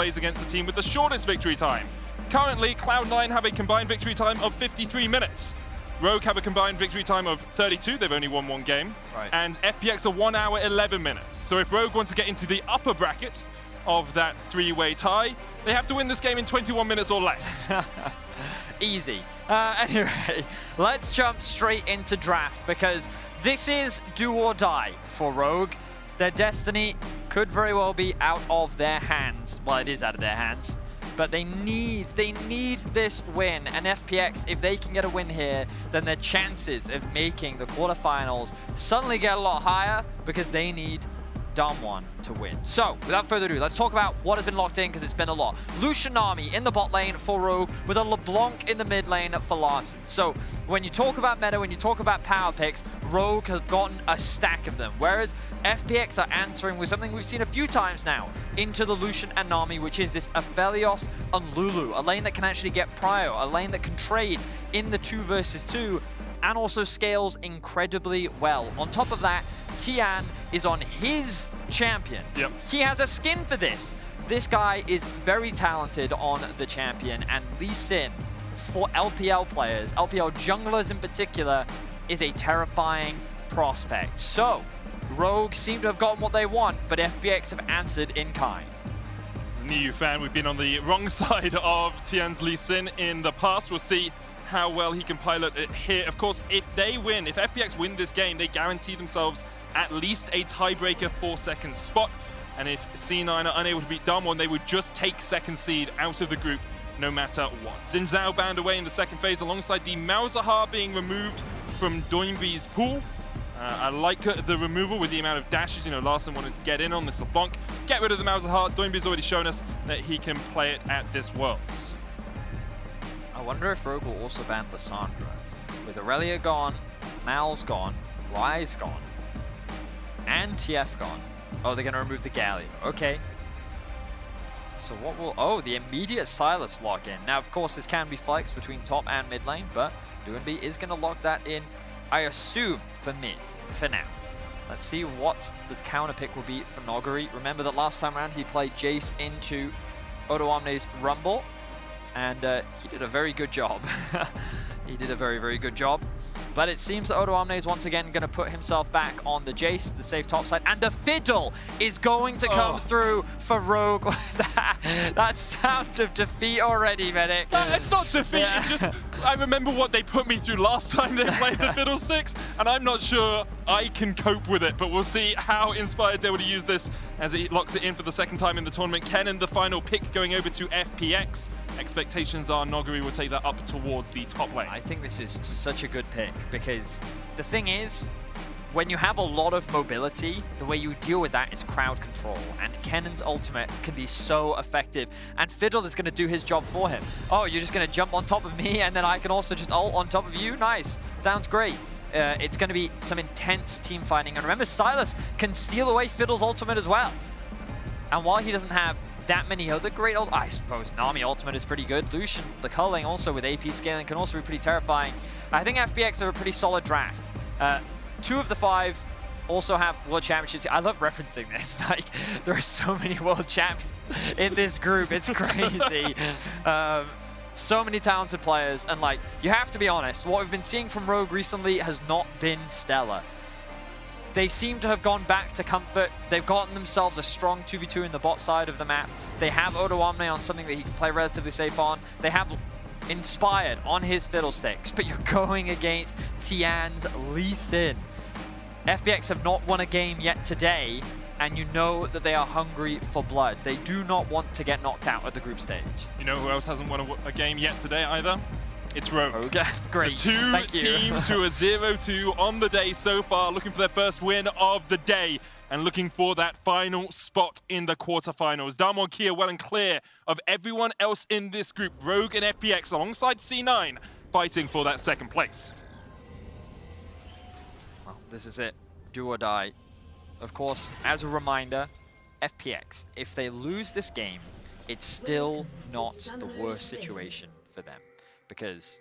plays against the team with the shortest victory time. Currently, Cloud9 have a combined victory time of 53 minutes. Rogue have a combined victory time of 32, they've only won one game. Right. And FPX are 1 hour, 11 minutes. So if Rogue want to get into the upper bracket of that three-way tie, they have to win this game in 21 minutes or less. Easy. Anyway, let's jump straight into draft because this is do or die for Rogue. Their destiny could very well be out of their hands. Well, it is out of their hands. But they need this win. And FPX, if they can get a win here, then their chances of making the quarterfinals suddenly get a lot higher because they need Damwon to win. So, without further ado, let's talk about what has been locked in because it's been a lot. Lucian Nami in the bot lane for Rogue with a LeBlanc in the mid lane for Larssen. So, when you talk about meta, when you talk about power picks, Rogue has gotten a stack of them, whereas FPX are answering with something we've seen a few times now into the Lucian and Nami, which is this Aphelios and Lulu, a lane that can actually get prio, a lane that can trade in the 2 versus 2 and also scales incredibly well. On top of that, Tian is on his champion. Yep. He has a skin for this. This guy is very talented on the champion, and Lee Sin, for LPL players, LPL junglers in particular, is a terrifying prospect. So, Rogue seem to have gotten what they want, but FPX have answered in kind. As an EU fan, we've been on the wrong side of Tian's Lee Sin in the past. We'll see how well he can pilot it here. Of course, if they win, if FPX win this game, they guarantee themselves at least a tiebreaker 4-second spot. And if C9 are unable to beat Damwon, they would just take second seed out of the group no matter what. Xin Zhao banned away in the second phase alongside the Malzahar being removed from Doinby's pool. I like the removal with the amount of dashes. You know, Larssen wanted to get in on this LeBlanc, get rid of the Malzahar. Doinby's already shown us that he can play it at this Worlds. I wonder if Rogue will also ban Lissandra. With Aurelia gone, Mal's gone, Ryze gone, and TF gone. Oh, they're going to remove the Galley. Okay. So what will... Oh, the immediate Sylas lock in. Now, of course, this can be flexed between top and mid lane, but Doinby is going to lock that in, I assume, for mid, for now. Let's see what the counter pick will be for Noguri. Remember that last time around, he played Jace into Odoamne's Rumble, and he did a very good job. He did a very, very good job. But it seems that Odoamne is once again going to put himself back on the Jace, the safe top side, and the Fiddle is going to come through for Rogue. That sound of defeat already, Medic. It's not defeat, it's just, I remember what they put me through last time they played the Fiddlesticks, and I'm not sure I can cope with it, but we'll see how inspired they would use this as he locks it in for the second time in the tournament. Kennen, the final pick, going over to FPX. Expectations are Noguri will take that up towards the top lane. I think this is such a good pick because the thing is, when you have a lot of mobility, the way you deal with that is crowd control, and Kennen's ultimate can be so effective, and Fiddle is going to do his job for him. Oh, you're just going to jump on top of me, and then I can also just ult on top of you? Nice. Sounds great. It's going to be some intense team fighting, and remember, Sylas can steal away Fiddle's ultimate as well. And while he doesn't have that many other great I suppose Nami ultimate is pretty good. Lucian, the culling also with AP scaling can also be pretty terrifying. I think FPX are a pretty solid draft. 2 of the 5 also have World Championships. I love referencing this. Like, there are so many World Champions in this group. It's crazy. So many talented players. And, like, you have to be honest, what we've been seeing from Rogue recently has not been stellar. They seem to have gone back to comfort. They've gotten themselves a strong 2v2 in the bot side of the map. They have Odoamne on something that he can play relatively safe on. They have Inspired on his Fiddlesticks, but you're going against Tian's Lee Sin. FPX have not won a game yet today, and you know that they are hungry for blood. They do not want to get knocked out at the group stage. You know who else hasn't won a game yet today either? It's Rogue. Okay, great. The 2 teams who are 0-2 on the day so far, looking for their first win of the day and looking for that final spot in the quarterfinals. Damwon Kia well and clear of everyone else in this group. Rogue and FPX alongside C9 fighting for that second place. Well, this is it. Do or die. Of course, as a reminder, FPX, if they lose this game, it's still not the worst situation for them, because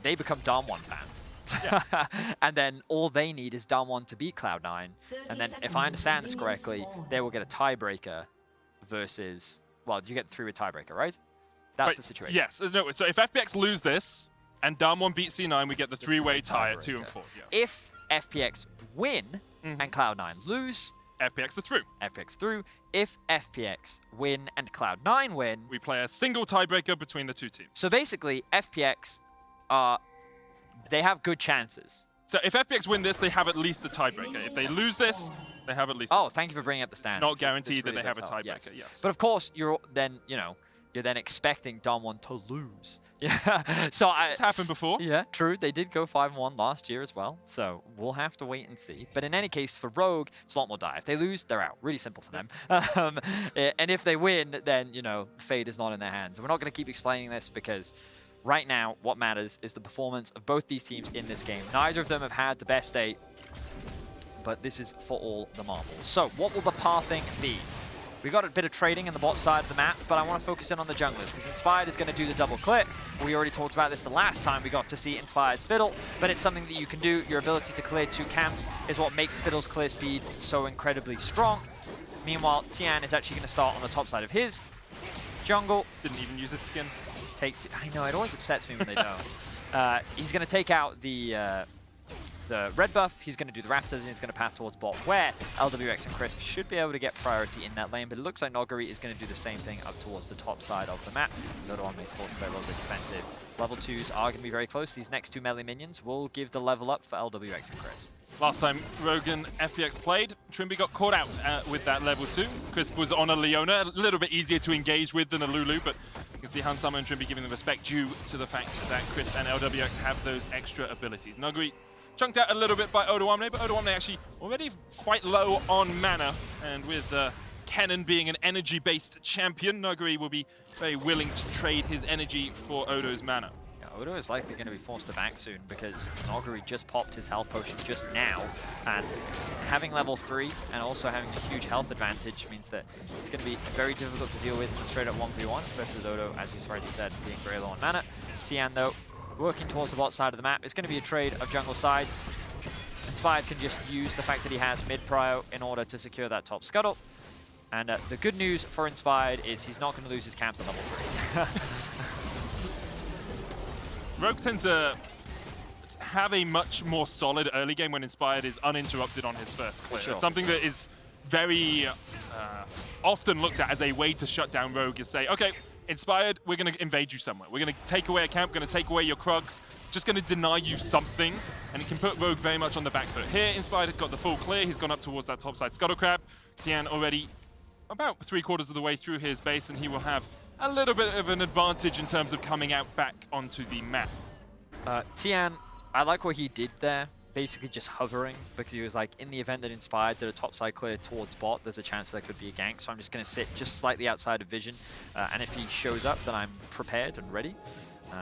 they become Damwon fans. Yeah. And then all they need is Damwon to beat Cloud9. And then, if I understand this correctly, they will get a tiebreaker versus well, you get the 3-way tiebreaker, right? That's the situation. Yes. No. So if FPX lose this and Damwon beat C9, we get the 3-way tie at 2 and 4. Yes. If FPX win and Cloud9 lose, FPX are through. FPX through. If FPX win and Cloud9 win, we play a single tiebreaker between the two teams. So basically, FPX they have good chances. So if FPX win this, they have at least a tiebreaker. If they lose this, they have at least. Oh, thank you for bringing up the standings. Not guaranteed that they have a tiebreaker. Yes. But of course, you're then you're then expecting Damwon to lose. Yeah. So it's happened before. Yeah, true. They did go 5-1 last year as well. So we'll have to wait and see. But in any case, for Rogue, it's a lot more dire. If they lose, they're out. Really simple for them. And if they win, then fate is not in their hands. We're not going to keep explaining this because right now, what matters is the performance of both these teams in this game. Neither of them have had the best day, but this is for all the marbles. So what will the pathing be? We got a bit of trading in the bot side of the map, but I want to focus in on the junglers because Inspired is going to do the double click. We already talked about this the last time we got to see Inspired's Fiddle, but it's something that you can do. Your ability to clear 2 camps is what makes Fiddle's clear speed so incredibly strong. Meanwhile, Tian is actually going to start on the top side of his jungle. Didn't even use his skin. I know, it always upsets me when they don't. He's going to take out the red buff, he's going to do the Raptors, and he's going to path towards bot, where LWX and Crisp should be able to get priority in that lane, but it looks like Noguri is going to do the same thing up towards the top side of the map. Zodoamne is forced to play a little bit defensive. Level 2s are going to be very close. These next 2 melee minions will give the level up for LWX and Crisp. Last time Rogue and FPX played, Trimby got caught out with that level 2. Crisp was on a Leona, a little bit easier to engage with than a Lulu, but you can see Hansama and Trimby giving the respect due to the fact that Crisp and LWX have those extra abilities. Noguri chunked out a little bit by Odoamne, but Odoamne actually already quite low on mana, and with Kennen being an energy-based champion, Noguri will be very willing to trade his energy for Odo's mana. Odo is likely going to be forced to back soon because Noguri just popped his health potion just now, and having level 3 and also having a huge health advantage means that it's going to be very difficult to deal with in the straight up 1v1, especially with Odo, as you already said, being very low on mana. Tian, though, working towards the bot side of the map. It's going to be a trade of jungle sides. Inspired can just use the fact that he has mid-prio in order to secure that top scuttle. And the good news for Inspired is he's not going to lose his camps at level 3. Rogue tend to have a much more solid early game when Inspired is uninterrupted on his first clear. Sure. Something that is very often looked at as a way to shut down Rogue is say, okay, Inspired, we're going to invade you somewhere. We're going to take away a camp, going to take away your Krugs, just going to deny you something, and it can put Rogue very much on the back foot. Here, Inspired has got the full clear. He's gone up towards that top side Scuttle Crab. Tian already about 3/4 of the way through his base, and he will have a little bit of an advantage in terms of coming out back onto the map. Tian, I like what he did there, basically just hovering, because he was like, in the event that Inspired did a topside clear towards bot, there's a chance there could be a gank, so I'm just going to sit just slightly outside of vision, and if he shows up, then I'm prepared and ready.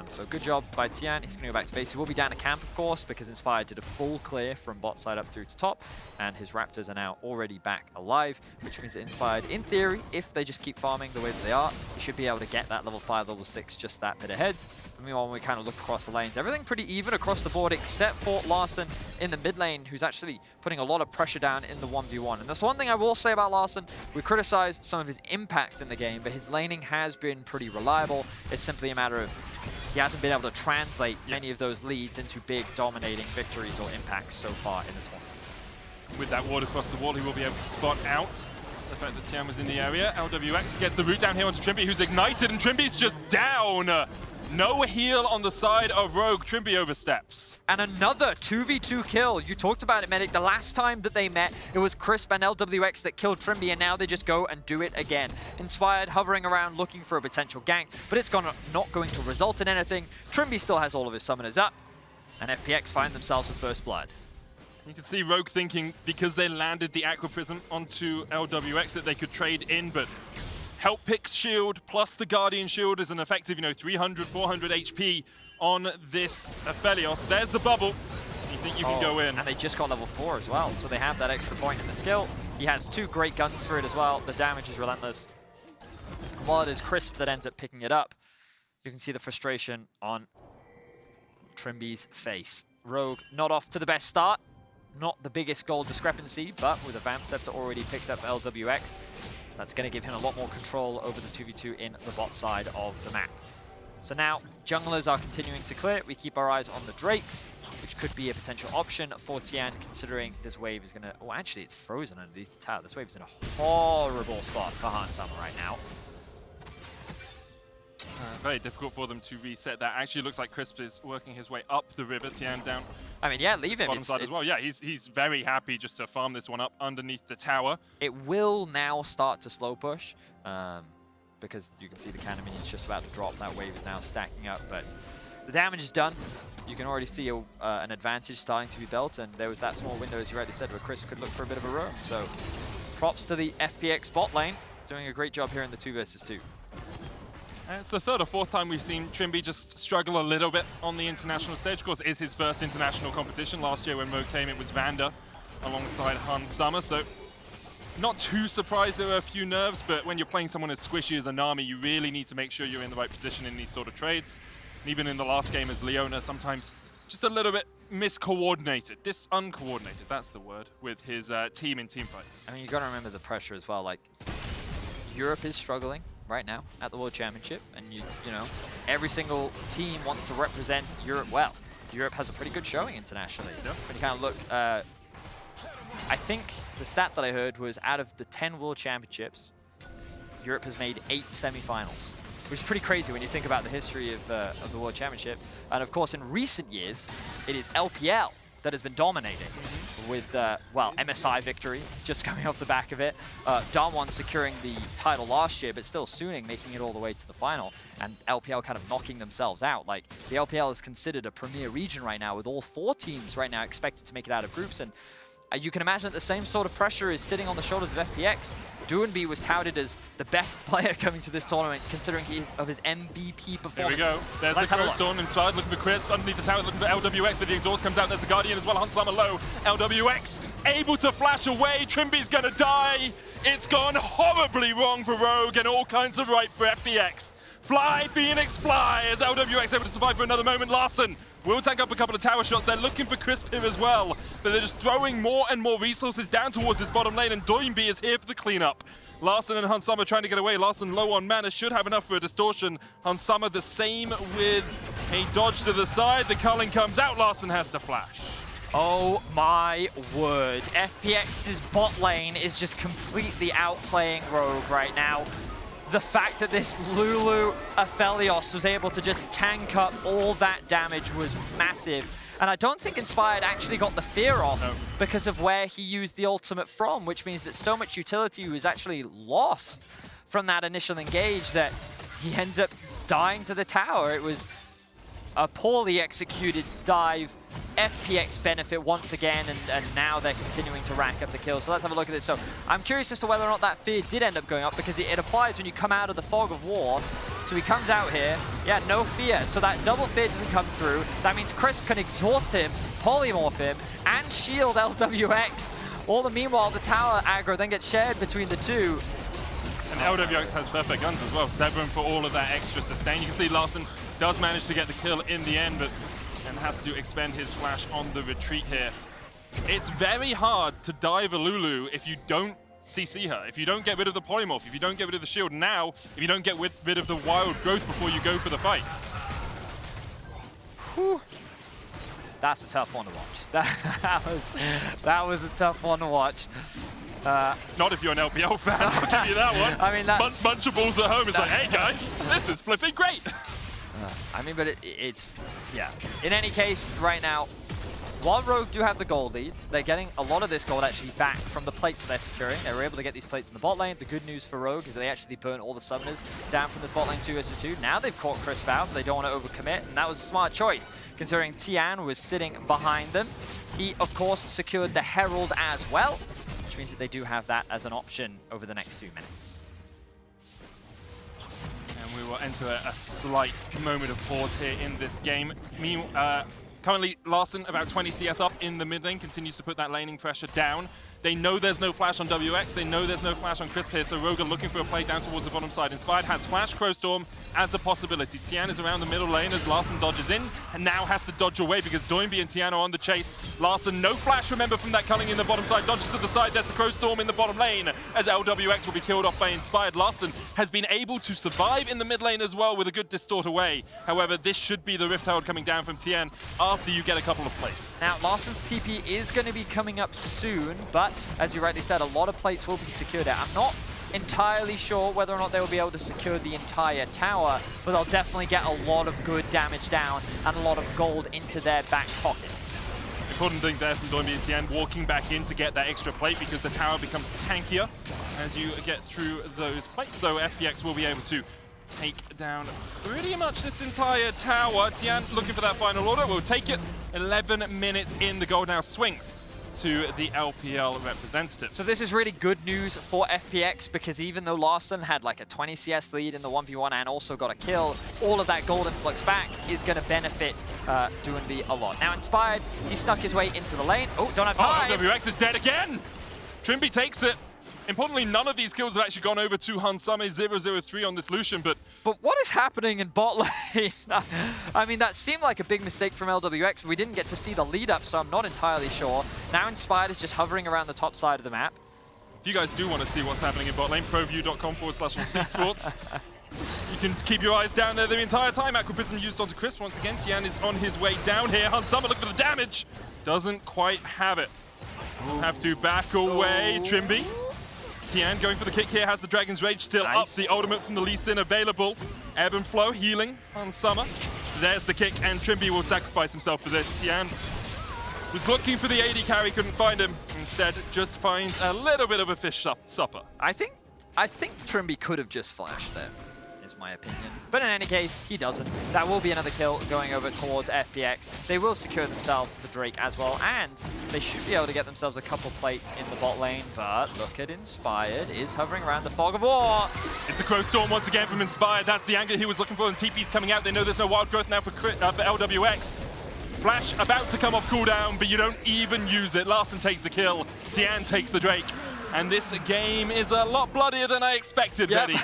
So good job by Tian. He's going to go back to base. He will be down to camp, of course, because Inspired did a full clear from bot side up through to top, and his Raptors are now already back alive, which means that Inspired, in theory, if they just keep farming the way that they are, he should be able to get that level 5, level 6 just that bit ahead. But meanwhile, when we kind of look across the lanes, everything pretty even across the board, except for Larssen in the mid lane, who's actually putting a lot of pressure down in the 1v1. And that's one thing I will say about Larssen. We criticize some of his impact in the game, but his laning has been pretty reliable. It's simply a matter of he hasn't been able to translate many of those leads into big dominating victories or impacts so far in the tournament. With that ward across the wall, he will be able to spot out the fact that Tian was in the area. LWX gets the root down here onto Trimby, who's ignited, and Trimby's just down. No heal on the side of Rogue. Trimby oversteps. And another 2v2 kill. You talked about it, Medic. The last time that they met, it was Crisp and LWX that killed Trimby, and now they just go and do it again. Inspired hovering around looking for a potential gank, but it's not going to result in anything. Trimby still has all of his summoners up, and FPX find themselves with first blood. You can see Rogue thinking, because they landed the Aqua Prism onto LWX, that they could trade in, but Help Pick's shield plus the Guardian shield is an effective, 300, 400 HP on this Aphelios. There's the bubble. You think you can go in. And they just got level 4 as well, so they have that extra point in the skill. He has 2 great guns for it as well. The damage is relentless. And while it is Crisp that ends up picking it up, you can see the frustration on Trimby's face. Rogue not off to the best start. Not the biggest goal discrepancy, but with a Vamp Scepter already picked up LWX, That's going to give him a lot more control over the 2v2 in the bot side of the map. So now, junglers are continuing to clear. We keep our eyes on the Drakes, which could be a potential option for Tian, considering this wave is going to... Oh, actually, it's frozen underneath the tower. This wave is in a horrible spot for Hansama right now. Very difficult for them to reset that. Actually, looks like Crisp is working his way up the river. Tian down. I mean, yeah, leave him. Bottom side as well. Yeah, he's very happy just to farm this one up underneath the tower. It will now start to slow push, because you can see the cannon minions just about to drop. That wave is now stacking up, but the damage is done. You can already see an advantage starting to be built, and there was that small window, as you rightly said, where Crisp could look for a bit of a roam. So props to the FPX bot lane, doing a great job here in the 2 versus 2. And it's the third or fourth time we've seen Trimby just struggle a little bit on the international stage. Of course, it is his first international competition. Last year when Mo came, it was Vander alongside Hansama. So not too surprised there were a few nerves, but when you're playing someone as squishy as Anami, you really need to make sure you're in the right position in these sort of trades. And even in the last game as Leona, sometimes just a little bit miscoordinated, uncoordinated, that's the word, with his team in teamfights. I mean, you got to remember the pressure as well. Like, Europe is struggling right now at the World Championship, and you know, every single team wants to represent Europe well. Europe has a pretty good showing internationally. Yep. When you kind of look, I think the stat that I heard was out of the 10 World Championships, Europe has made 8 semifinals, which is pretty crazy when you think about the history of the World Championship. And of course, in recent years, it is LPL that has been dominating with, well, MSI victory just coming off the back of it. Damwon securing the title last year, but still Suning making it all the way to the final, and LPL kind of knocking themselves out. Like, the LPL is considered a premier region right now, with all 4 teams right now expected to make it out of groups, and you can imagine that the same sort of pressure is sitting on the shoulders of FPX. Duanby was touted as the best player coming to this tournament, considering his MVP performance. There we go. There's the Crow Storm inside, looking for Crisp underneath the tower, looking for LWX, but the exhaust comes out. There's the Guardian as well. Hansama low. LWX able to flash away. Trimby's gonna die. It's gone horribly wrong for Rogue and all kinds of right for FPX. Fly, Phoenix, fly, as LWX able to survive for another moment. Larssen will tank up a couple of tower shots. They're looking for Crisp here as well, but they're just throwing more and more resources down towards this bottom lane, and Duanby is here for the cleanup. Larssen and Hansama trying to get away. Larssen low on mana, should have enough for a distortion. Hansama the same with a dodge to the side. The culling comes out, Larssen has to flash. Oh my word. FPX's bot lane is just completely outplaying Rogue right now. The fact that this Lulu Aphelios was able to just tank up all that damage was massive. And I don't think Inspired actually got the fear off because of where he used the ultimate from, which means that so much utility was actually lost from that initial engage that he ends up dying to the tower. It was a poorly executed dive. FPX benefit once again, and now they're continuing to rack up the kills. So let's have a look at this. So I'm curious as to whether or not that fear did end up going up, because it applies when you come out of the fog of war. So he comes out here, yeah, no fear. So that double fear doesn't come through. That means Crisp can exhaust him, polymorph him, and shield LWX. All the meanwhile, the tower aggro then gets shared between the two. And LWX has perfect guns as well. Severin for all of that extra sustain. You can see Larssen does manage to get the kill in the end, but and has to expend his flash on the retreat here. It's very hard to dive a Lulu if you don't CC her, if you don't get rid of the polymorph, if you don't get rid of the shield. Now, if you don't get rid of the wild growth before you go for the fight. Whew. That's a tough one to watch. That was a tough one to watch. Not if you're an LPL fan, I'll give you that one. I mean, bunch of balls at home. It's like, hey guys, this is flipping great. I mean, but it's, yeah. In any case, right now, while Rogue do have the gold lead, they're getting a lot of this gold actually back from the plates they're securing. They were able to get these plates in the bot lane. The good news for Rogue is that they actually burn all the summoners down from this bot lane 2 versus 2. Now they've caught Crisp out. They don't want to overcommit, and that was a smart choice, considering Tian was sitting behind them. He, of course, secured the Herald as well, which means that they do have that as an option over the next few minutes. We will enter a slight moment of pause here in this game. Currently, Larssen about 20 CS up in the mid lane, continues to put that laning pressure down. They know there's no flash on WX, they know there's no flash on Crisp here, so Rogue are looking for a play down towards the bottom side. Inspired has flash, Crowstorm as a possibility. Tian is around the middle lane as Larssen dodges in, and now has to dodge away because Doinby and Tian are on the chase. Larssen, no flash, remember, from that culling in the bottom side, dodges to the side, there's the Crowstorm in the bottom lane as LWX will be killed off by Inspired. Larssen has been able to survive in the mid lane as well with a good distort away. However, this should be the Rift Herald coming down from Tian after you get a couple of plates. Now, Larssen's TP is going to be coming up soon, but as you rightly said, a lot of plates will be secured out. I'm not entirely sure whether or not they will be able to secure the entire tower, but they'll definitely get a lot of good damage down and a lot of gold into their back pockets. Important thing there from Doinby and Tian, walking back in to get that extra plate because the tower becomes tankier as you get through those plates. So FPX will be able to take down pretty much this entire tower. Tian looking for that final order. We'll take it. 11 minutes in. The gold now swings to the LPL representative. So this is really good news for FPX because even though Larssen had like a 20 CS lead in the 1v1 and also got a kill, all of that gold influx back is going to benefit Doinby a lot. Now Inspired, he snuck his way into the lane. Oh, don't have time. Oh, WX is dead again. Trimby takes it. Importantly, none of these kills have actually gone over to Hansame 003 on this Lucian, but what is happening in bot lane? I mean, that seemed like a big mistake from LWX, but we didn't get to see the lead up, so I'm not entirely sure. Now Inspired is just hovering around the top side of the map. If you guys do want to see what's happening in bot lane, proview.com/sports. You can keep your eyes down there the entire time. Aquaprism used onto Crisp once again. Tian is on his way down here. Hansama looking for the damage. Doesn't quite have it. Have to back away. Trimby. Tian going for the kick here, has the Dragon's Rage still up. The ultimate from the Lee Sin available. Ebb and Flow healing on Summer. There's the kick, and Trimby will sacrifice himself for this. Tian was looking for the AD carry, couldn't find him. Instead, just finds a little bit of a fish supper. I think Trimby could have just flashed there, is my opinion. But in any case, he doesn't. That will be another kill going over towards FPX. They will secure themselves the Drake as well, and they should be able to get themselves a couple plates in the bot lane. But look at Inspired, is hovering around the fog of war. It's a Crowstorm once again from Inspired. That's the angle he was looking for, and TP's coming out. They know there's no wild growth now for LWX. Flash about to come off cooldown, but you don't even use it. Larssen takes the kill. Tian takes the Drake. And this game is a lot bloodier than I expected, yep. Betty.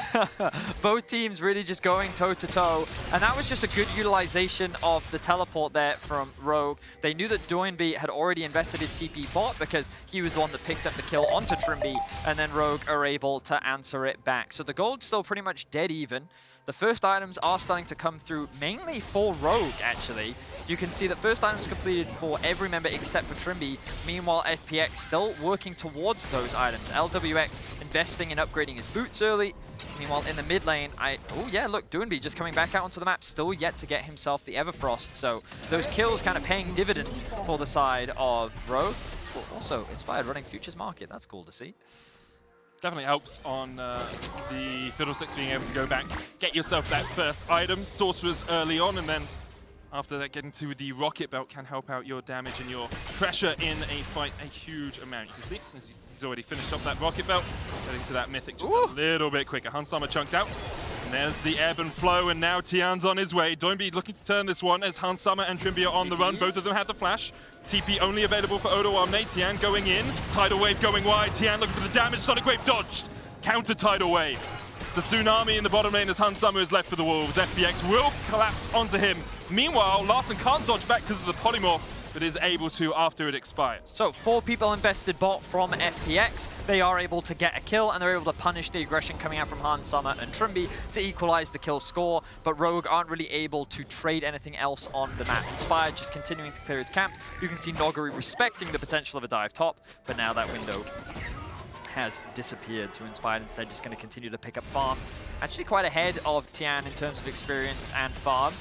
Both teams really just going toe-to-toe. And that was just a good utilization of the teleport there from Rogue. They knew that Doinby had already invested his TP bot because he was the one that picked up the kill onto Trimby, and then Rogue are able to answer it back. So the gold's still pretty much dead even. The first items are starting to come through, mainly for Rogue, actually. You can see that first items completed for every member except for Trimby. Meanwhile, FPX still working towards those items. LWX investing in upgrading his boots early. Meanwhile, in the mid lane, oh yeah, look, Doinby just coming back out onto the map, still yet to get himself the Everfrost. So those kills kind of paying dividends for the side of Rogue. Also, Inspired running Futures Market, that's cool to see. Definitely helps on the Fiddlesticks being able to go back, get yourself that first item. Sorcerers early on, and then after that, getting to the Rocket Belt can help out your damage and your pressure in a fight a huge amount. You can see he's already finished off that Rocket Belt, getting to that Mythic just a little bit quicker. Hansama chunked out. And there's the Ebb and Flow, and now Tian's on his way. Doinby looking to turn this one as Hansama and Trimby are on the run. Both of them have the flash. TP only available for Odo Amne. Tian going in. Tidal Wave going wide. Tian looking for the damage. Sonic Wave dodged. Counter Tidal Wave. It's a Tsunami in the bottom lane as Hansama is left for the Wolves. FPX will collapse onto him. Meanwhile, Larssen can't dodge back because of the Polymorph, but is able to after it expires. So 4 people invested bot from FPX. They are able to get a kill, and they're able to punish the aggression coming out from Hansama and Trimby to equalize the kill score, but Rogue aren't really able to trade anything else on the map. Inspired just continuing to clear his camp. You can see Noguri respecting the potential of a dive top, but now that window has disappeared, so Inspired instead just going to continue to pick up farm. Actually quite ahead of Tian in terms of experience and farm,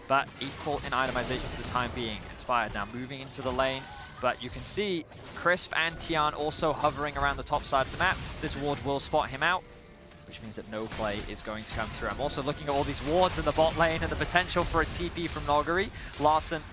but equal in itemization for the time being. Inspired now moving into the lane, but you can see Crisp and Tian also hovering around the top side of the map. This ward will spot him out, which means that no play is going to come through. I'm also looking at all these wards in the bot lane and the potential for a TP from Noguri. Larssen,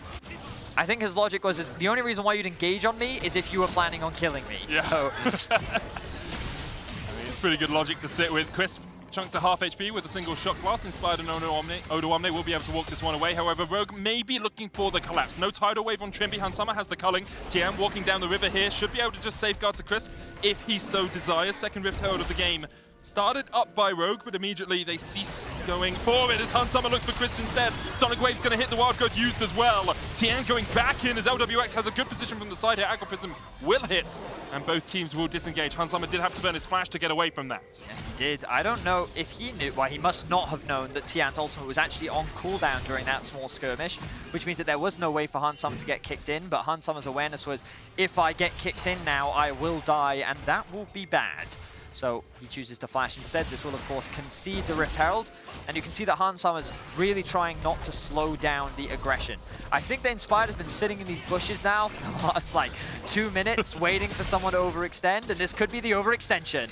I think his logic was, the only reason why you'd engage on me is if you were planning on killing me. Yeah. So I mean, it's pretty good logic to sit with. Crisp Chunk to half HP with a single shot blast. Inspired and Odoamne will be able to walk this one away. However, Rogue may be looking for the collapse. No tidal wave on Trimby. Hansama has the culling. Tian walking down the river here. Should be able to just safeguard to Crisp if he so desires. Second Rift Herald of the game. Started up by Rogue, but immediately they cease going for it as Hansama looks for Crisp instead. Sonic Wave's going to hit the Wild Growth use as well. Tian going back in as LWX has a good position from the side here. Agro Prism will hit, and both teams will disengage. Hansama did have to burn his flash to get away from that. Yeah, he did. I don't know if he knew, well, he must not have known that Tian's ultimate was actually on cooldown during that small skirmish, which means that there was no way for Hansama to get kicked in, but Hansama's awareness was, if I get kicked in now, I will die, and that will be bad. So he chooses to flash instead. This will, of course, concede the Rift Herald. And you can see that Hansama's really trying not to slow down the aggression. I think the Inspired has been sitting in these bushes now for the last, like, 2 minutes, waiting for someone to overextend. And this could be the overextension.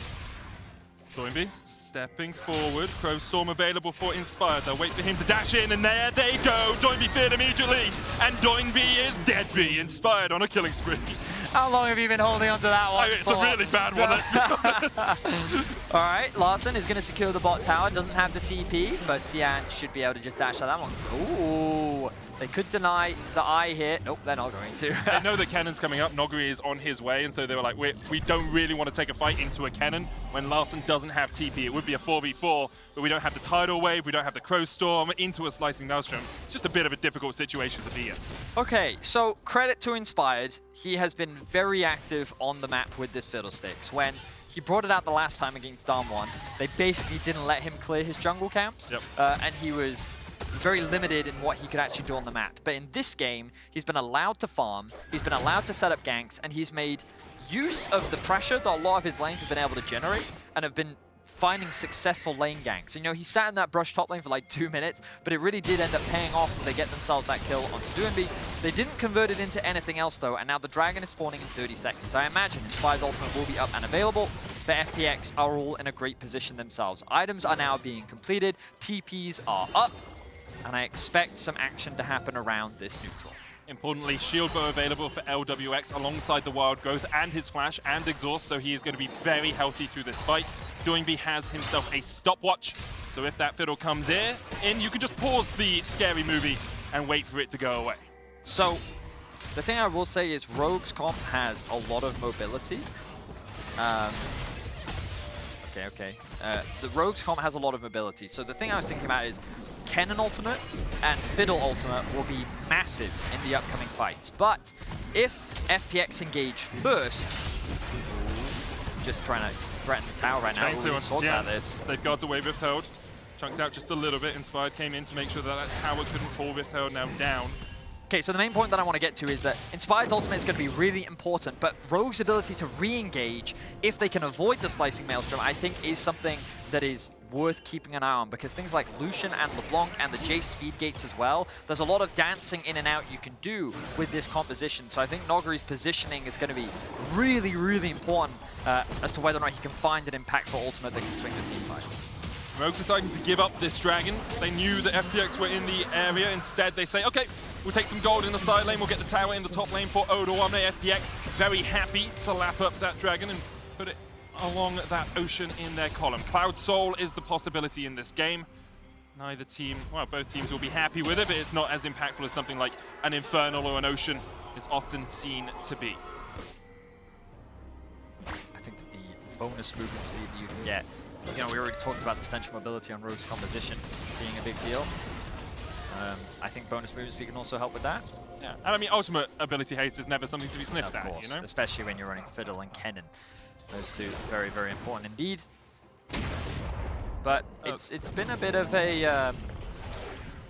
Doinby stepping forward. Crow Storm available for Inspired. They'll wait for him to dash in, and there they go. Doinby feared immediately. And Doinby is deadbeat. Inspired on a killing spree. How long have you been holding on to that one? It's a really bad one, let's be honest. All right, Larson is going to secure the bot tower. Doesn't have the TP, but Tian should be able to just dash out that one. Ooh, they could deny the eye here. Nope, they're not going to. They know that Cannon's coming up. Noguri is on his way, and so they were like, we don't really want to take a fight into a Cannon when Larson doesn't have TP. It would be a 4v4, but we don't have the Tidal Wave, we don't have the Crow Storm into a Slicing Maelstrom. It's just a bit of a difficult situation to be in. Okay, so credit to Inspired. He has been very active on the map with this Fiddlesticks. When he brought it out the last time against Darm1, they basically didn't let him clear his jungle camps, and he was very limited in what he could actually do on the map. But in this game, he's been allowed to farm, he's been allowed to set up ganks, and he's made use of the pressure that a lot of his lanes have been able to generate and have been finding successful lane ganks. You know, he sat in that brush top lane for like 2 minutes, but it really did end up paying off when they get themselves that kill onto Doinby. They didn't convert it into anything else though, and now the Dragon is spawning in 30 seconds. I imagine Inspired's ultimate will be up and available, but FPX are all in a great position themselves. Items are now being completed, TPs are up, and I expect some action to happen around this neutral. Importantly, shield bow available for LWX alongside the Wild Growth and his flash and exhaust, so he is going to be very healthy through this fight. Doinby has himself a stopwatch, so if that fiddle comes in, you can just pause the scary movie and wait for it to go away. So, the thing I will say is Rogue's comp has a lot of mobility. The Rogue's comp has a lot of mobility. So the thing I was thinking about is Kennen ultimate and Fiddle ultimate will be massive in the upcoming fights. But if FPX engage first, just trying to threaten the tower right now. We'll talk about this. Safeguards away Rift Herald. Chunked out just a little bit. Inspired came in to make sure that that tower couldn't fall. Rift Herald now down. Okay, so the main point that I want to get to is that Inspired's ultimate is going to be really important, but Rogue's ability to re-engage, if they can avoid the Slicing Maelstrom, I think is something that is worth keeping an eye on, because things like Lucian and LeBlanc and the Jace speed gates as well, there's a lot of dancing in and out you can do with this composition. So I think Noguri's positioning is going to be really, really important as to whether or not he can find an impactful ultimate that can swing the team fight. Rogue deciding to give up this dragon. They knew that FPX were in the area. Instead, they say, okay, we'll take some gold in the side lane. We'll get the tower in the top lane for Odoamne. FPX very happy to lap up that dragon and put it along that ocean in their column. Cloud Soul is the possibility in this game. Neither team, well, both teams will be happy with it, but it's not as impactful as something like an Infernal or an Ocean is often seen to be. I think that the bonus movement speed that you can get, you know, we already talked about the potential mobility on Rogue's composition being a big deal. I think bonus movement speed can also help with that. Yeah, and I mean, ultimate ability haste is never something to be sniffed at, you know? Especially when you're running Fiddle and Kennen. Those two, very, very important indeed. But it's been a bit of a,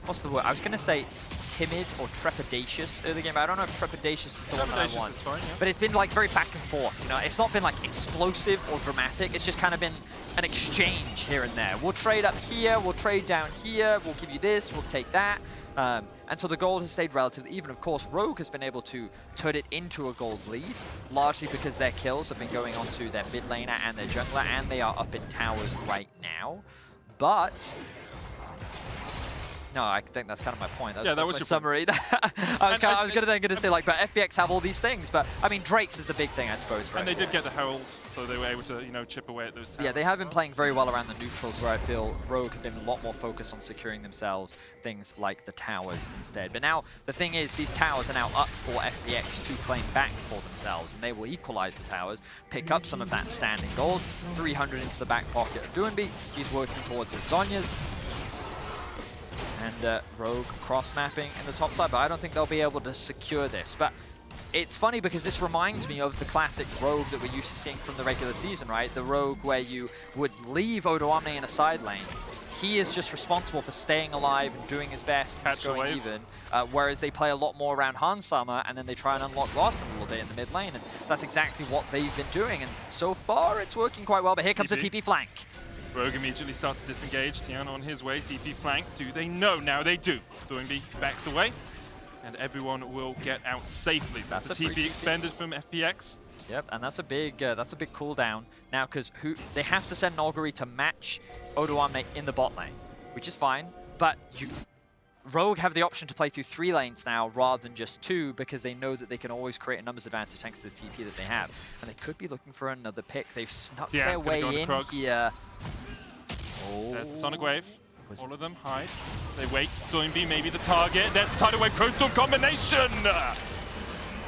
what's the word? I was going to say timid or trepidatious early game, but I don't know if trepidatious is the one that I want. Is fine, yeah. But it's been like very back and forth, you know? It's not been like explosive or dramatic, it's just kind of been an exchange here and there. We'll trade up here, we'll trade down here, we'll give you this, we'll take that. And so the gold has stayed relatively even. Of course, Rogue has been able to turn it into a gold lead, largely because their kills have been going onto their mid laner and their jungler, and they are up in towers right now. But No, I think that's kind of my point. Yeah, that was my your summary. I was going to say, like, but FPX have all these things. But, I mean, Drake's is the big thing, I suppose, for And FPX. they did get the Herald, so they were able to, you know, chip away at those towers. Yeah, they have been playing very well around the neutrals, where I feel Rogue have been a lot more focused on securing themselves things like the towers instead. But now, the thing is, these towers are now up for FPX to claim back for themselves, and they will equalize the towers, pick up some of that standing gold, 300 into the back pocket of Doinby. He's working towards his Zhonya's. And Rogue cross-mapping in the top side, but I don't think they'll be able to secure this. But it's funny because this reminds me of the classic Rogue that we're used to seeing from the regular season, right? The Rogue where you would leave Odo Omni in a side lane. He is just responsible for staying alive and doing his best and going even. Whereas they play a lot more around Hansama, and then they try and unlock Larson a little bit in the mid lane, and that's exactly what they've been doing. And so far, it's working quite well. But here comes the TP flank. Rogue immediately starts to disengage. Tian on his way, TP flank. Do they know? Now they do. Doinby backs away, and everyone will get out safely. So that's a TP expended from FPX. Yep, and that's a big cooldown now, because they have to send Noguri to match Odoamne in the bot lane, which is fine. But Rogue have the option to play through 3 lanes now rather than just 2, because they know that they can always create a numbers advantage thanks to the TP that they have. And they could be looking for another pick. They've snuck their way in here. Oh. There's the Sonic Wave. All of them hide. They wait. Doinby maybe the target. There's the Tidal Wave Crowstorm combination!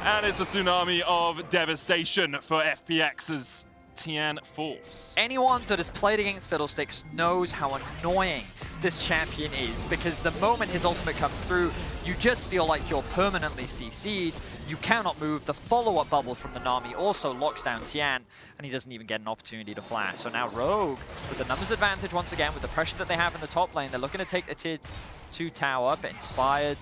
And it's a tsunami of devastation for FPX's Tian Force. Anyone that has played against Fiddlesticks knows how annoying this champion is, because the moment his ultimate comes through, you just feel like you're permanently CC'd. You cannot move. The follow-up bubble from the Nami also locks down Tian, and he doesn't even get an opportunity to flash. So now Rogue, with the numbers advantage once again, with the pressure that they have in the top lane, they're looking to take the tier 2 tower, but Inspired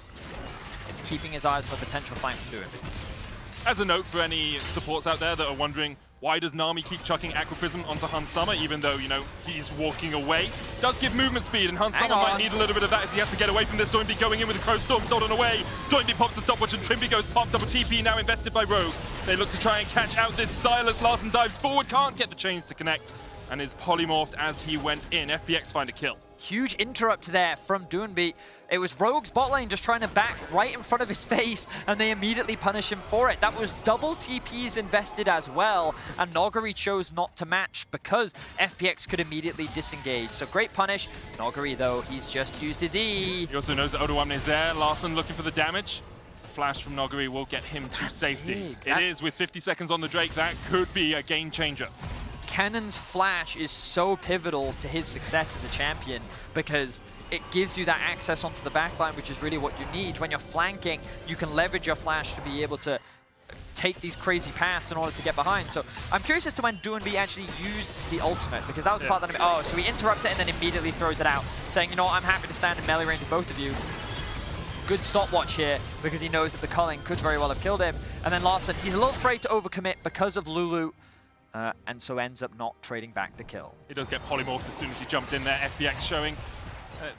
is keeping his eyes on the potential flank from doing it. As a note for any supports out there that are wondering, why does Nami keep chucking Aquaprism onto Hansama, even though, you know, he's walking away? Does give movement speed, and Hansama might need a little bit of that as he has to get away from this. Doinby going in with a Crowstorm stolen away. Doinby pops the stopwatch, and Trimby goes pop. Double TP now invested by Rogue. They look to try and catch out this Silas. Larson dives forward, can't get the chains to connect, and is polymorphed as he went in. FPX find a kill. Huge interrupt there from Doinby. It was Rogue's bot lane just trying to back right in front of his face, and they immediately punish him for it. That was double TPs invested as well, and Noguri chose not to match because FPX could immediately disengage. So great punish. Noguri, though, he's just used his E. He also knows that Odoamne is there. Larson looking for the damage. A flash from Noguri will get him to safety. It is, with 50 seconds on the Drake, that could be a game changer. Cannon's flash is so pivotal to his success as a champion, because it gives you that access onto the backline, which is really what you need. When you're flanking, you can leverage your flash to be able to take these crazy paths in order to get behind. So I'm curious as to when Doinby actually used the ultimate, because that was the part that oh, so he interrupts it and then immediately throws it out, saying, you know what, I'm happy to stand in melee range with both of you. Good stopwatch here, because he knows that the culling could very well have killed him. And then Larson, he's a little afraid to overcommit because of Lulu, and so ends up not trading back the kill. He does get polymorphed as soon as he jumped in there. FPX showing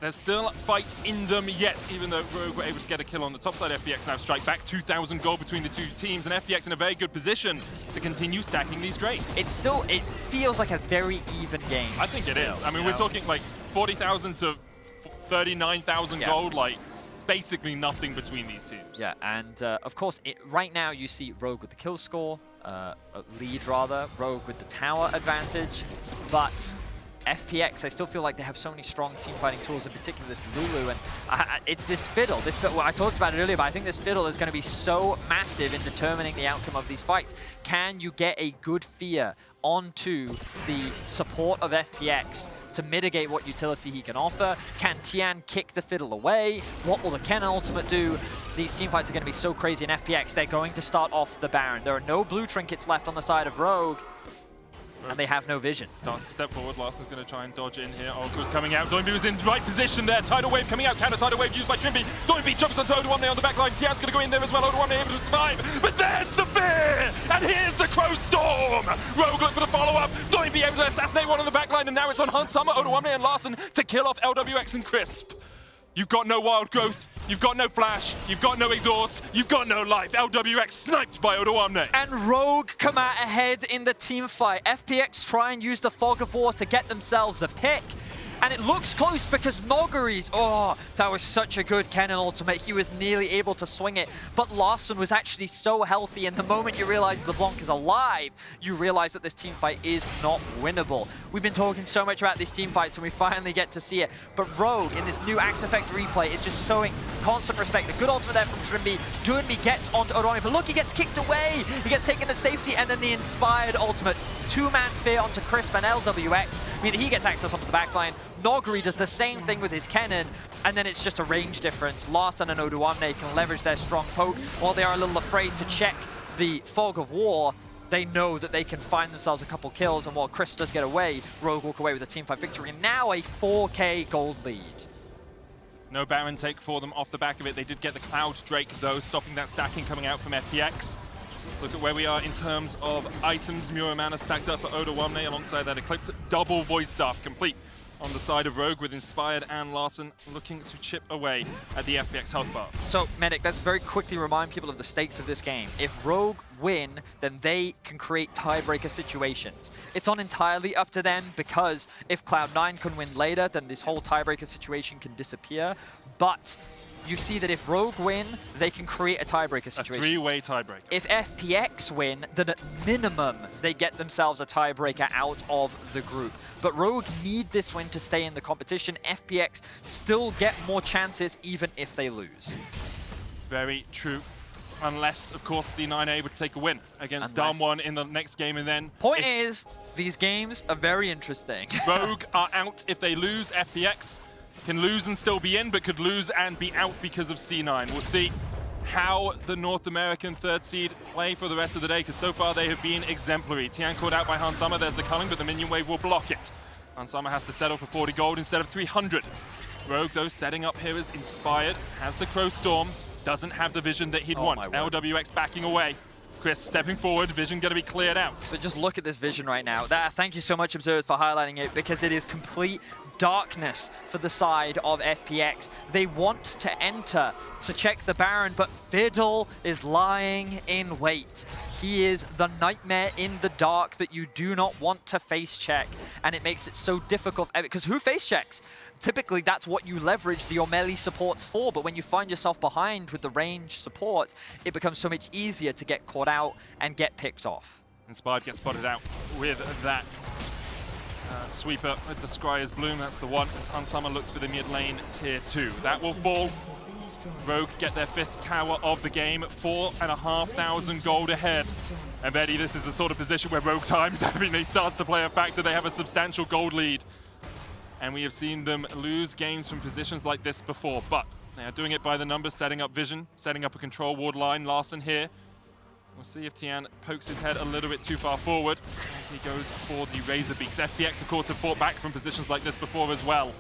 there's still fight in them yet, even though Rogue were able to get a kill on the top side. FPX now strike back 2,000 gold between the two teams, and FPX in a very good position to continue stacking these Drakes. It feels like a very even game. I think it is. I mean, we're talking like 40,000 to 39,000 gold, like it's basically nothing between these teams. Yeah, and of course, right now you see Rogue with the kill score, lead rather, Rogue with the tower advantage, but FPX, I still feel like they have so many strong team fighting tools, in particular this Lulu, and it's this fiddle. Well, I talked about it earlier, but I think this fiddle is going to be so massive in determining the outcome of these fights. Can you get a good fear onto the support of FPX to mitigate what utility he can offer? Can Tian kick the fiddle away? What will the Kennen ultimate do? These team fights are going to be so crazy in FPX. They're going to start off the Baron. There are no blue trinkets left on the side of Rogue, and they have no vision. Starting to step forward. Larson's going to try and dodge in here. Ultra's coming out. Doinby was in the right position there. Tidal Wave coming out. Counter Tidal Wave used by Trimby. Doinby jumps onto Odoamne on the back line. Tian's going to go in there as well. Odoamne able to survive. But there's the fear! And here's the Crowstorm! Rogue look for the follow-up. Doinby able to assassinate one on the back line. And now it's on Hansama, Odoamne, and Larson to kill off LWX and Crisp. You've got no wild growth, you've got no flash, you've got no exhaust, you've got no life. LWX sniped by Odoamne. And Rogue come out ahead in the team fight. FPX try and use the Fog of War to get themselves a pick. And it looks close because Noguri's, oh, that was such a good Kennen ultimate. He was nearly able to swing it, but Larson was actually so healthy, and the moment you realize LeBlanc is alive, you realize that this team fight is not winnable. We've been talking so much about these team fights, and we finally get to see it. But Rogue, in this new Axe Effect replay, is just showing constant respect. A good ultimate there from Trimby. Doinby gets onto Odoni, but look, he gets kicked away. He gets taken to safety, and then the inspired ultimate. Two-man fear onto Crisp and LWX. I mean, he gets access onto the backline. Noguri does the same thing with his Kennen, and then it's just a range difference. Larson and Oduamne can leverage their strong poke. While they are a little afraid to check the Fog of War, they know that they can find themselves a couple kills, and while Chris does get away, Rogue walk away with a teamfight victory, and now a 4K gold lead. No Baron take for them off the back of it. They did get the Cloud Drake, though, stopping that stacking coming out from FPX. Let's look at where we are in terms of items. Muramana stacked up for Oduamne alongside that Eclipse. Double Void Staff complete on the side of Rogue with Inspired and Larson looking to chip away at the FPX health bars. So, Medic, let's very quickly remind people of the stakes of this game. If Rogue win, then they can create tiebreaker situations. It's not entirely up to them, because if Cloud9 can win later, then this whole tiebreaker situation can disappear. But you see that if Rogue win, they can create a tiebreaker situation. A three-way tiebreaker. If FPX win, then at minimum, they get themselves a tiebreaker out of the group. But Rogue need this win to stay in the competition. FPX still get more chances even if they lose. Very true. Unless, of course, C9 are able to take a win against Damwon in the next game, and then... Point is, these games are very interesting. Rogue are out if they lose. FPX can lose and still be in, but could lose and be out because of C9. We'll see how the North American third seed play for the rest of the day, because so far they have been exemplary. Tian called out by Hansama. There's the culling, but the minion wave will block it. Hansama has to settle for 40 gold instead of 300. Rogue, though, setting up here is Inspired, has the Crow Storm, doesn't have the vision that he'd want. LWX backing away. Chris stepping forward, vision going to be cleared out. But just look at this vision right now. Thank you so much, Observers, for highlighting it, because it is complete darkness for the side of FPX. They want to enter to check the Baron, but Fiddle is lying in wait. He is the nightmare in the dark that you do not want to face check, and it makes it so difficult, because who face checks? Typically, that's what you leverage your melee supports for, but when you find yourself behind with the range support, it becomes so much easier to get caught out and get picked off. Inspired gets spotted out with that sweeper with the Scryer's Bloom. That's the one as Hansama looks for the mid lane tier 2. That will fall. Rogue get their 5th tower of the game, 4,500 gold ahead. And Betty, this is the sort of position where Rogue time definitely starts to play a factor. They have a substantial gold lead. And we have seen them lose games from positions like this before, but they are doing it by the numbers, setting up vision, setting up a control ward line. Larson here. We'll see if Tian pokes his head a little bit too far forward as he goes for the Razor Beaks. FPX, of course, have fought back from positions like this before as well.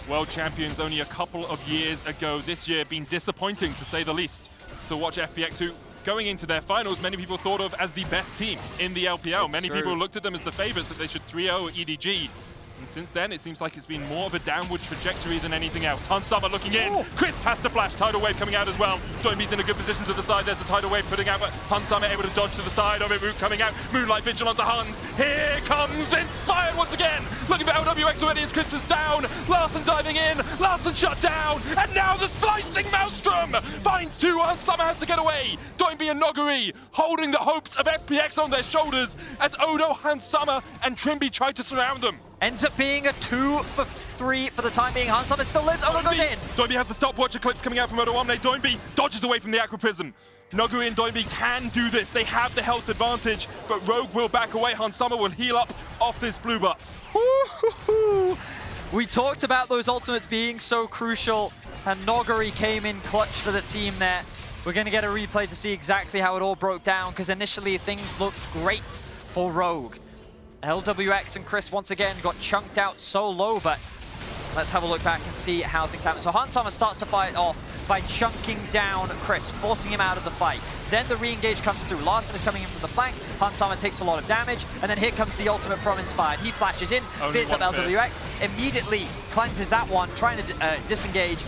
World champions only a couple of years ago. This year been disappointing, to say the least. To watch FPX, who, going into their finals, many people thought of as the best team in the LPL. Many people looked at them as the favorites, that they should 3-0 EDG. And since then, it seems like it's been more of a downward trajectory than anything else. Hansama looking in. Ooh. Chris has the flash. Tidal Wave coming out as well. Doinby's in a good position to the side. There's the Tidal Wave putting out, but Hansama able to dodge to the side of it. Root coming out. Moonlight Vigil onto Hans. Here comes Inspired once again. Looking for LWX already as Chris is down. Larson diving in. Larson shut down. And now the slicing Maelstrom finds 2. Hansama has to get away. Doinby and Noguri holding the hopes of FPX on their shoulders as Odo, Hansama, and Trimby try to surround them. Ends up being a 2 for 3 for the time being. Hansama still lives. Odo goes in. Doinby has the stopwatch Eclipse coming out from Odoamne. Doinby dodges away from the Aqua Prism. Noguri and Doinby can do this. They have the health advantage, but Rogue will back away. Hansama will heal up off this blue buff. We talked about those ultimates being so crucial, and Noguri came in clutch for the team there. We're going to get a replay to see exactly how it all broke down, because initially things looked great for Rogue. LWX and Chris once again got chunked out so low, but let's have a look back and see how things happen. So Hansama starts to fight off by chunking down Chris, forcing him out of the fight. Then the re-engage comes through. Larson is coming in from the flank. Hansama takes a lot of damage, and then here comes the ultimate from Inspired. He flashes in, fears up LWX, immediately cleanses that one, trying to disengage.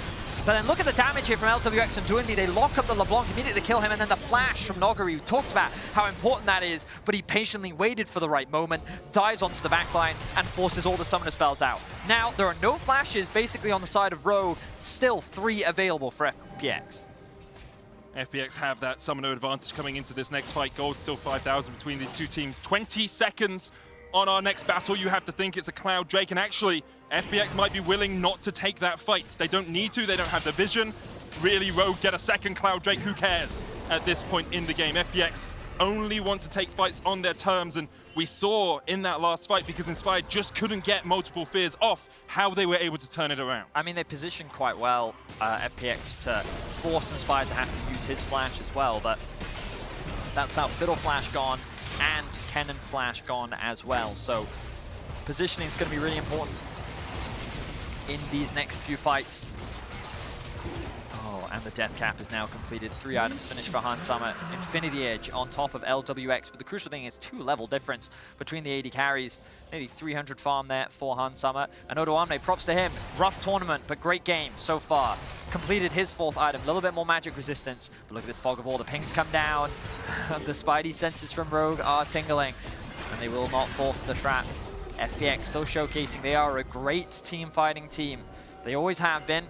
But then look at the damage here from LWX and Doinby. They lock up the LeBlanc, immediately kill him, and then the flash from Noguri. We talked about how important that is, but he patiently waited for the right moment, dives onto the backline, and forces all the summoner spells out. Now, there are no flashes basically on the side of Rogue, still 3 available for FPX. FPX have that summoner advantage coming into this next fight. Gold still 5,000 between these two teams. 20 seconds on our next battle. You have to think it's a Cloud Drake, and actually, FPX might be willing not to take that fight. They don't need to, they don't have the vision. Really, Rogue get a second Cloud Drake, who cares at this point in the game? FPX only want to take fights on their terms, and we saw in that last fight, because Inspired just couldn't get multiple fears off, how they were able to turn it around. I mean, they positioned quite well, FPX, to force Inspired to have to use his flash as well, but that's now Fiddle Flash gone, and Kennen Flash gone as well, so positioning is going to be really important in these next few fights. Oh, and the death cap is now completed. 3 items finished for Hansama. Infinity Edge on top of LWX, but the crucial thing is 2-level difference between the AD carries. Nearly 300 farm there for Hansama. And Odoamne, props to him. Rough tournament, but great game so far. Completed his 4th item, a little bit more magic resistance. But look at this fog of war, the pings come down. The Spidey senses from Rogue are tingling, and they will not fall for the trap. FPX still showcasing they are a great team fighting team. They always have been,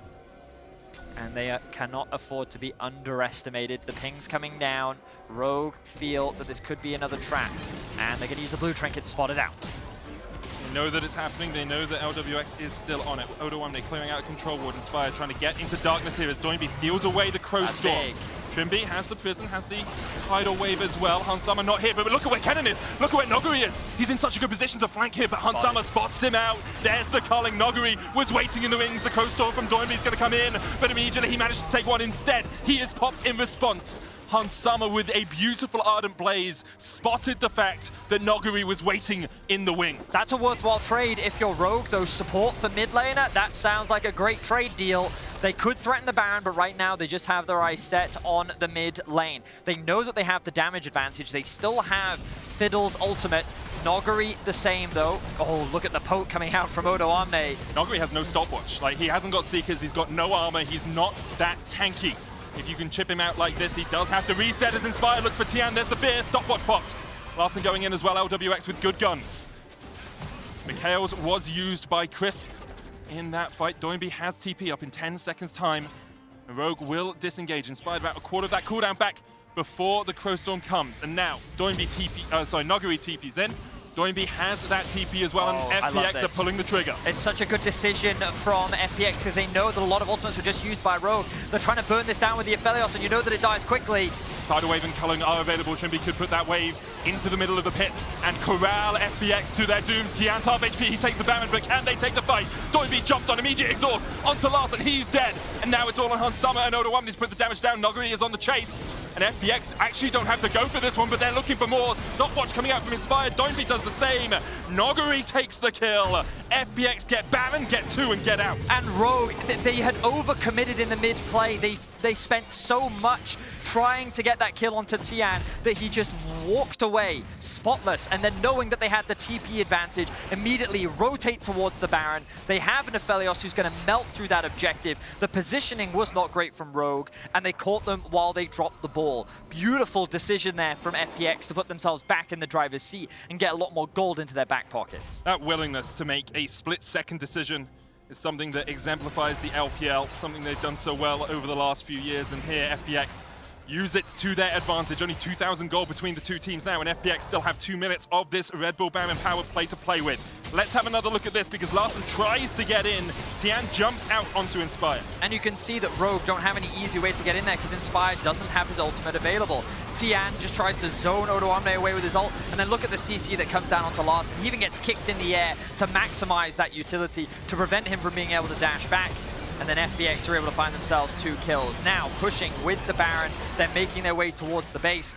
and they cannot afford to be underestimated. The pings coming down. Rogue feel that this could be another trap, and they're going to use a blue trinket to spot it out. They know that it's happening. They know that LWX is still on it. Odoamne clearing out a control ward. Inspired trying to get into darkness here as Doinby steals away the Crow Storm. Trimby has the prison, has the tidal wave as well. Hansama not here, but look at where Kennen is. Look at where Noguri is. He's in such a good position to flank here, but Hansama spots him out. There's the culling. Noguri was waiting in the wings. The Crow Storm from Doinby is going to come in, but immediately he managed to take one instead. He is popped in response. Hansama with a beautiful Ardent Blaze spotted the fact that Noguri was waiting in the wings. That's a worthwhile trade if you're Rogue, though. Support for mid laner, that sounds like a great trade deal. They could threaten the Baron, but right now they just have their eyes set on the mid lane. They know that they have the damage advantage. They still have Fiddle's ultimate. Noguri the same, though. Oh, look at the poke coming out from Odoamne. Noguri has no stopwatch. Like, he hasn't got Seekers, he's got no armor, he's not that tanky. If you can chip him out like this, he does have to reset as Inspired looks for Tian. There's the fear, stopwatch popped. Larson going in as well, LWX with good guns. Mikhail's was used by Crisp in that fight. Doinby has TP up in 10 seconds time. Rogue will disengage. Inspired about a quarter of that cooldown back before the Crow Storm comes. And now Noguri TP's in. Doinby has that TP as well, and FPX are pulling the trigger. It's such a good decision from FPX because they know that a lot of ultimates were just used by Rogue. They're trying to burn this down with the Aphelios, and you know that it dies quickly. Tidal Wave and culling are available. Trimby could put that wave into the middle of the pit and corral FPX to their dooms. Tian's half HP, he takes the Baron, but can they take the fight? Doinby jumped on immediate exhaust onto Larson, he's dead. And now it's all on Hansama and Odoamne's put the damage down. Noguri is on the chase. And FPX actually don't have to go for this one, but they're looking for more. Stopwatch coming out from Inspired. Doinby does the same. Noguri takes the kill. FPX get Baron, get 2, and get out. And Rogue, they had overcommitted in the mid play. They spent so much trying to get that kill onto Tian that he just walked away spotless, and then knowing that they had the TP advantage, immediately rotate towards the Baron. They have an Aphelios who's going to melt through that objective. The positioning was not great from Rogue, and they caught them while they dropped the ball. Beautiful decision there from FPX to put themselves back in the driver's seat and get a lot more gold into their back pockets. That willingness to make a split-second decision is something that exemplifies the LPL, something they've done so well over the last few years, and here FPX use it to their advantage. Only 2,000 gold between the two teams now, and FPX still have 2 minutes of this Red Bull Baron power play to play with. Let's have another look at this, because Larson tries to get in. Tian jumps out onto Inspire. And you can see that Rogue don't have any easy way to get in there, because Inspire doesn't have his ultimate available. Tian just tries to zone Odoamne away with his ult, and then look at the CC that comes down onto Larson. He even gets kicked in the air to maximize that utility, to prevent him from being able to dash back. And then FPX are able to find themselves 2 kills. Now pushing with the Baron, they're making their way towards the base.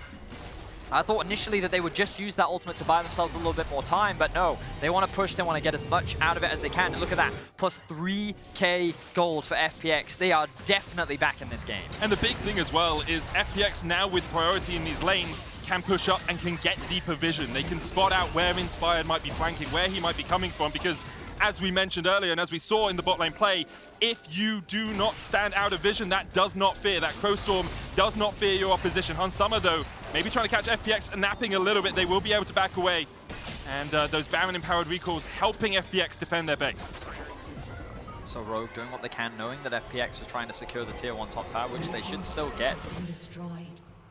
I thought initially that they would just use that ultimate to buy themselves a little bit more time, but no, they want to push, they want to get as much out of it as they can. And look at that, plus 3k gold for FPX. They are definitely back in this game. And the big thing as well is FPX now with priority in these lanes can push up and can get deeper vision. They can spot out where Inspired might be flanking, where he might be coming from, because as we mentioned earlier and as we saw in the bot lane play, if you do not stand out of vision, that does not fear. That Crow Storm does not fear your opposition. Hansama, though, maybe trying to catch FPX napping a little bit. They will be able to back away. And those Baron-empowered recalls helping FPX defend their base. So Rogue doing what they can, knowing that FPX was trying to secure the tier 1 top tower, which they should still get.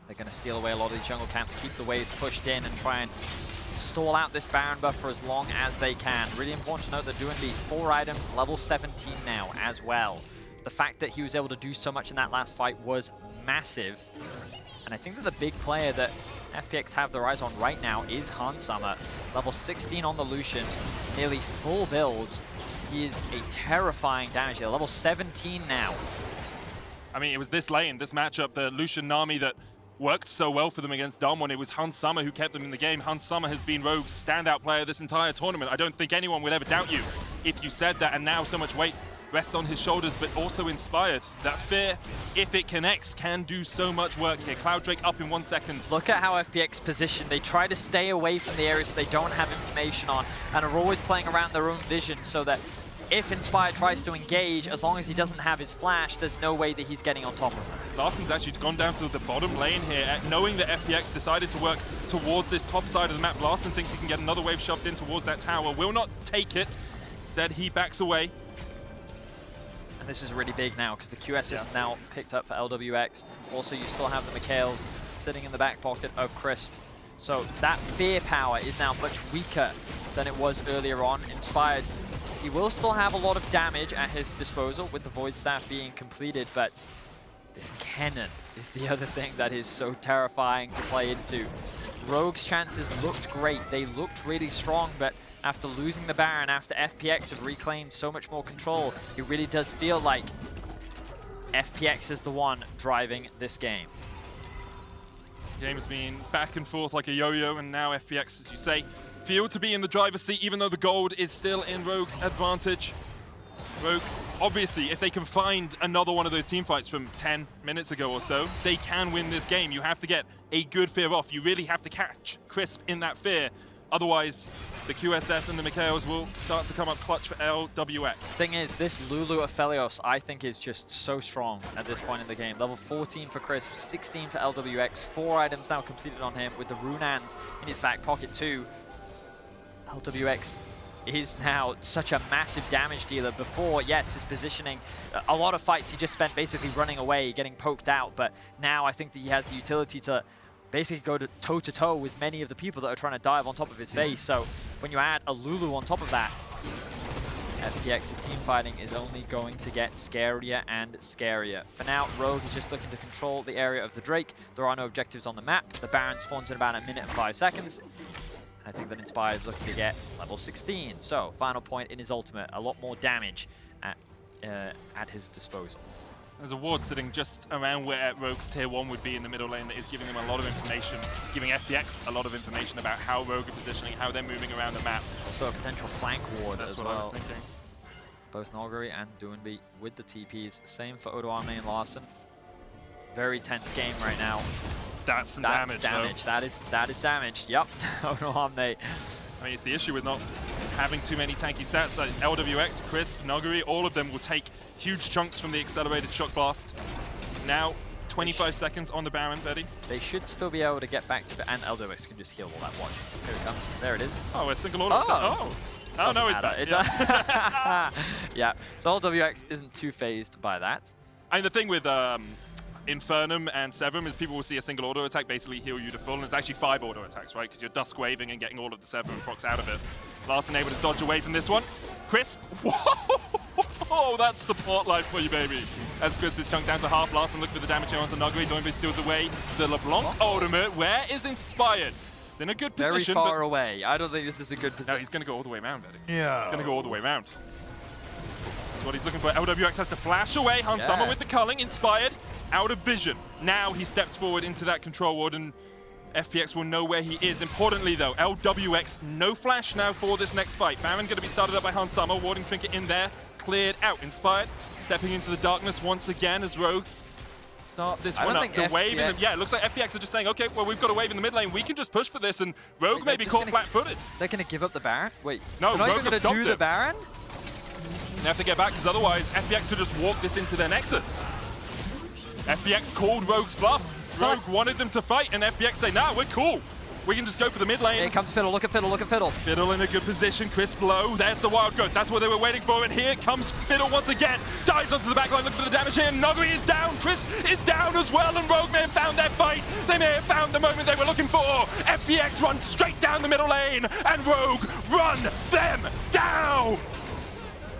They're going to steal away a lot of these jungle camps, keep the waves pushed in, and try and stall out this Baron buff for as long as they can. Really important to note that doing the 4 items, level 17 now as well. The fact that he was able to do so much in that last fight was massive. And I think that the big player that FPX have their eyes on right now is Hansama. Level 16 on the Lucian, nearly full build. He is a terrifying damage dealer. Level 17 now. I mean, it was this lane, this matchup, the Lucian Nami that worked so well for them against Damwon. It was Hansama who kept them in the game. Hansama has been Rogue's standout player this entire tournament. I don't think anyone would ever doubt you if you said that, and now so much weight rests on his shoulders, but also inspired. That fear, if it connects, can do so much work here. Cloud Drake up in 1 second. Look at how FPX positioned. They try to stay away from the areas that they don't have information on and are always playing around their own vision, so that if Inspire tries to engage, as long as he doesn't have his flash, there's no way that he's getting on top of him. Larsen's actually gone down to the bottom lane here, knowing that FPX decided to work towards this top side of the map. Larsen thinks he can get another wave shoved in towards that tower. Will not take it. Instead, he backs away. And this is really big now, because the QS is now picked up for LWX. Also, you still have the Mikhails sitting in the back pocket of Crisp. So that fear power is now much weaker than it was earlier on. Inspired, he will still have a lot of damage at his disposal with the Void Staff being completed, but this Kennen is the other thing that is so terrifying to play into. Rogue's chances looked great. They looked really strong, but after losing the Baron, after FPX have reclaimed so much more control, it really does feel like FPX is the one driving this game. The game has been back and forth like a yo-yo, and now FPX, as you say, feel to be in the driver's seat, even though the gold is still in Rogue's advantage. Rogue, obviously, if they can find another one of those team fights from 10 minutes ago or so, they can win this game. You have to get a good fear off. You really have to catch Crisp in that fear. Otherwise, the QSS and the Mikhails will start to come up clutch for LWX. Thing is, this Lulu Aphelios, I think, is just so strong at this point in the game. Level 14 for Crisp, 16 for LWX, 4 items now completed on him with the Runans in his back pocket too. LWX is now such a massive damage dealer. Before, yes, his positioning, a lot of fights he just spent basically running away, getting poked out, but now I think that he has the utility to basically go to toe-to-toe with many of the people that are trying to dive on top of his face. So when you add a Lulu on top of that, FPX's team fighting is only going to get scarier and scarier. For now, Rogue is just looking to control the area of the Drake. There are no objectives on the map. The Baron spawns in about 1 minute and 5 seconds. I think that Inspire is looking to get level 16. So, final point in his ultimate, a lot more damage at his disposal. There's a ward sitting just around where Rogue's tier 1 would be in the middle lane that is giving them a lot of information, giving FPX a lot of information about how Rogue are positioning, how they're moving around the map. Also a potential flank ward as well. That's what I was thinking. Both Noguri and Doinby with the TPs. Same for Odoame and Larsen. Very tense game right now. That's some damage. Though. That is damage. Yep. Odoame. I mean, it's the issue with not having too many tanky stats. Like LWX, Crisp, Noguri, all of them will take huge chunks from the accelerated shock blast. Now, 25 seconds on the Baron, Betty. They should still be able to get back to... And LWX can just heal all that. Watch. Here it comes. There it is. Oh, a single order. Oh, no, it's back. Yeah. Yeah. So LWX isn't too phased by that. And the thing with Infernum and Severum is people will see a single auto attack basically heal you to full, and it's actually 5 auto attacks, right? Because you're dusk waving and getting all of the Severum procs out of it. Larsen able to dodge away from this one. Crisp, whoa! That's support life for you, baby. As Crisp is chunked down to half, Larsen looking for the damage here onto Noguri. Doinby steals away the LeBlanc ultimate. Where is Inspired? He's in a good position. Very far away. I don't think this is a good position. No, he's going to go all the way around, Betty. Yeah. He's going to go all the way around. That's what he's looking for. LWX has to flash away. Hansama with the culling. Inspired. Out of vision. Now he steps forward into that control ward, and FPX will know where he is. Importantly, though, LWX, no flash now for this next fight. Baron going to be started up by Hansama. Warding Trinket in there. Cleared out. Inspired. Stepping into the darkness once again as Rogue start this I one don't up. think The wave in the, FPX yeah, it looks like FPX are just saying, okay, well, we've got a wave in the mid lane. We can just push for this, and Rogue they're may be just caught gonna- flat-footed. They're going to give up the Baron? Wait, No, they're not Rogue even going have to do stopped the it. Baron? They have to get back, because otherwise FPX could just walk this into their Nexus. FPX called Rogue's bluff. Rogue wanted them to fight, and FPX say, nah, we're cool. We can just go for the mid lane. Here comes Fiddle, look at Fiddle, look at Fiddle. Fiddle in a good position, crisp low. There's the wild growth. That's what they were waiting for. And here comes Fiddle once again. Dives onto the backline, looking for the damage here. Nogui is down. Crisp is down as well. And Rogue may have found their fight. They may have found the moment they were looking for. FPX run straight down the middle lane. And Rogue run them down.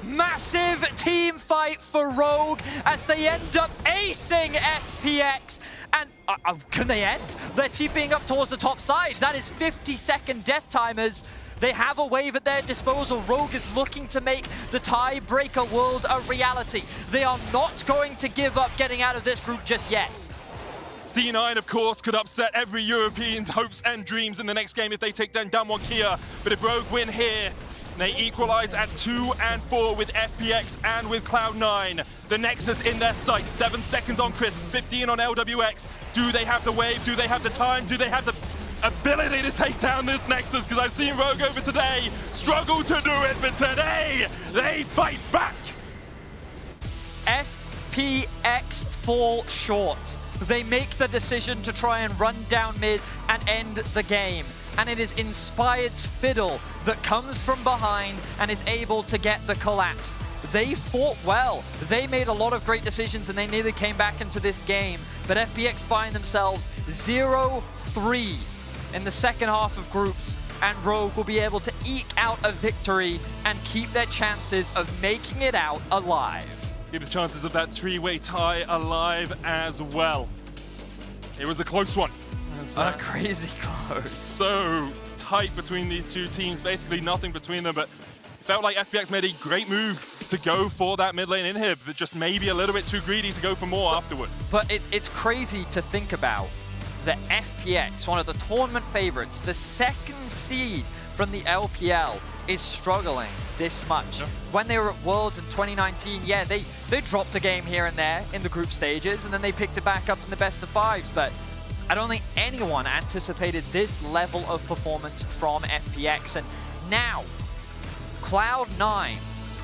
Massive team fight for Rogue as they end up acing FPX. And can they end? They're TPing up towards the top side. That is 50-second death timers. They have a wave at their disposal. Rogue is looking to make the tiebreaker world a reality. They are not going to give up getting out of this group just yet. C9, of course, could upset every European's hopes and dreams in the next game if they take down Damwon Kia. But if Rogue win here, they equalize at 2 and 4 with FPX and with Cloud9. The Nexus in their sights. 7 seconds on Chris, 15 on LWX. Do they have the wave? Do they have the time? Do they have the ability to take down this Nexus? Because I've seen Rogue over today struggle to do it, but today they fight back. FPX fall short. They make the decision to try and run down mid and end the game. And it is Inspired's Fiddle that comes from behind and is able to get the collapse. They fought well. They made a lot of great decisions and they nearly came back into this game. But FPX find themselves 0-3 in the second half of groups, and Rogue will be able to eke out a victory and keep their chances of making it out alive. Keep the chances of that three-way tie alive as well. It was a close one. Crazy close. So tight between these two teams, basically nothing between them, but it felt like FPX made a great move to go for that mid lane inhib, but just maybe a little bit too greedy to go for more afterwards. But it's crazy to think about that FPX, one of the tournament favorites, the second seed from the LPL, is struggling this much. Yeah. When they were at Worlds in 2019, yeah, they dropped a game here and there in the group stages, and then they picked it back up in the best of fives, but I don't think anyone anticipated this level of performance from FPX. And now, Cloud9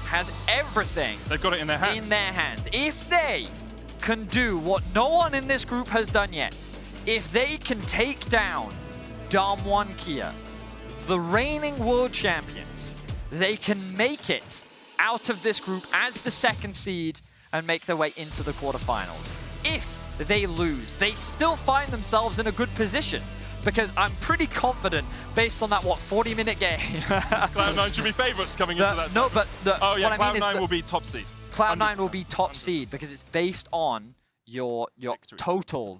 has everything They've got it in their hands. If they can do what no one in this group has done yet, if they can take down Damwon Kia, the reigning world champions, they can make it out of this group as the second seed and make their way into the quarterfinals. If they lose, they still find themselves in a good position, because I'm pretty confident, based on that, 40-minute game. Cloud9 should be favorites coming into that. No, but oh yeah, what I mean is Cloud9 will be top seed. Cloud9 will 100%. be top seed because it's based on your total